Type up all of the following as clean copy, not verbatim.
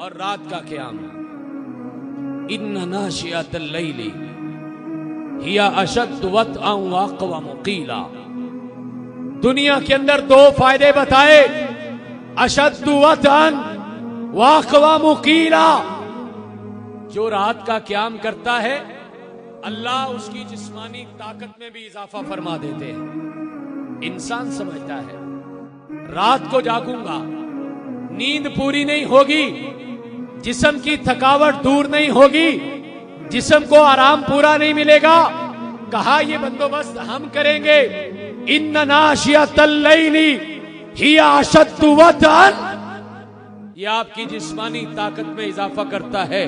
اور رات کا قیام. ان ناشئۃ اللیل ہی اشد وطئا واقوم قیلا. دنیا کے اندر دو فائدے بتائے، اشد وطئا واقوم قیلا. جو رات کا قیام کرتا ہے اللہ اس کی جسمانی طاقت میں بھی اضافہ فرما دیتے ہیں. انسان سمجھتا ہے رات کو جاگوں گا، نیند پوری نہیں ہوگی، جسم کی تھکاوٹ دور نہیں ہوگی، جسم کو آرام پورا نہیں ملے گا. کہا یہ بندوبست ہم کریں گے. ان ناشئۃ اللیل ہی اشد وطئا، یہ آپ کی جسمانی طاقت میں اضافہ کرتا ہے.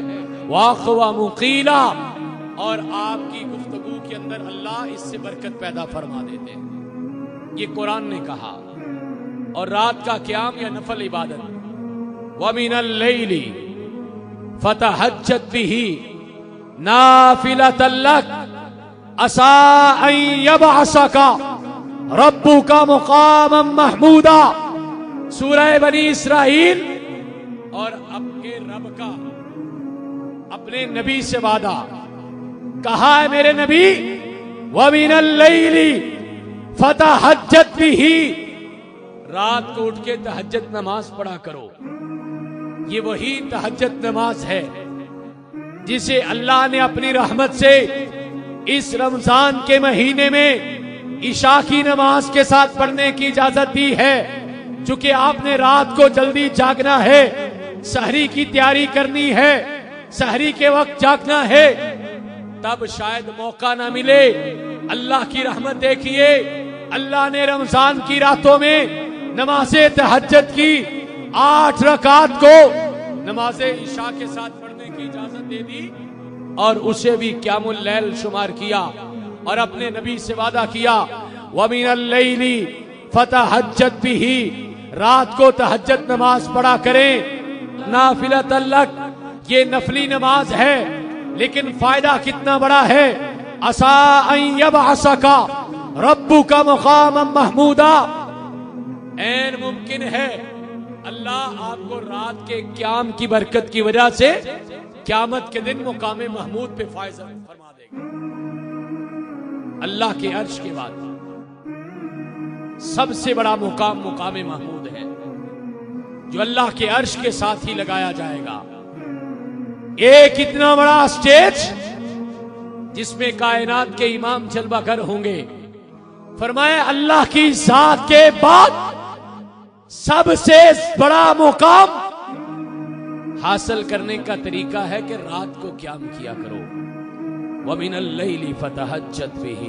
واقوم قیلا، اور آپ کی گفتگو کے اندر اللہ اس سے برکت پیدا فرما دیتے ہیں. یہ قرآن نے کہا. اور رات کا قیام یا نفل عبادت. وَمِنَ اللَّيْلِ فَتَهَجَّدْ بِهِ نَافِلَةً لَكَ عَسَىٰ أَن يَبْعَثَكَ رَبُّكَ مَقَامًا مَحْمُودًا. سورہ بنی اسرائیل. اور اپنے رب کا اپنے نبی سے وعدہ کہا ہے میرے نبی وَمِنَ اللَّيْلِ فَتَهَجَّدْ بِهِ، رات کو اٹھ کے تہجد نماز پڑھا کرو. یہ وہی تہجد نماز ہے جسے اللہ نے اپنی رحمت سے اس رمضان کے مہینے میں عشاء کی نماز کے ساتھ پڑھنے کی اجازت دی ہے. چونکہ آپ نے رات کو جلدی جاگنا ہے، سحری کی تیاری کرنی ہے، سحری کے وقت جاگنا ہے، تب شاید موقع نہ ملے. اللہ کی رحمت دیکھیے، اللہ نے رمضان کی راتوں میں نماز تہجد کی 8 رکعات کو نماز عشاء کے ساتھ پڑھنے کی اجازت دے دی، اور اسے بھی قیام اللیل شمار کیا. اور اپنے نبی سے وعدہ کیا وَمِنَ اللَّيْلِ فَتَهَجَّدْ بِهِ، رات کو تہجد نماز پڑھا کریں. نافلۃ لک، یہ نفلی نماز ہے لیکن فائدہ کتنا بڑا ہے. عَسَىٰ أَن يَبْعَثَكَ رَبُّكَ مَقَامًا مَحْمُودًا. این ممکن ہے اللہ آپ کو رات کے قیام کی برکت کی وجہ سے قیامت کے دن مقام محمود پہ فائز فرما دے گا. اللہ کے عرش کے بعد سب سے بڑا مقام مقام محمود ہے، جو اللہ کے عرش کے ساتھ ہی لگایا جائے گا. ایک اتنا بڑا اسٹیج جس میں کائنات کے امام جلوہ گر ہوں گے. فرمایا اللہ کی ذات کے بعد سب سے بڑا مقام حاصل کرنے کا طریقہ ہے کہ رات کو قیام کیا کرو. وَمِنَ اللَّيْلِ فَتَهَجَّدْ بِهِ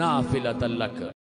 نَافِلَةً لَكَ.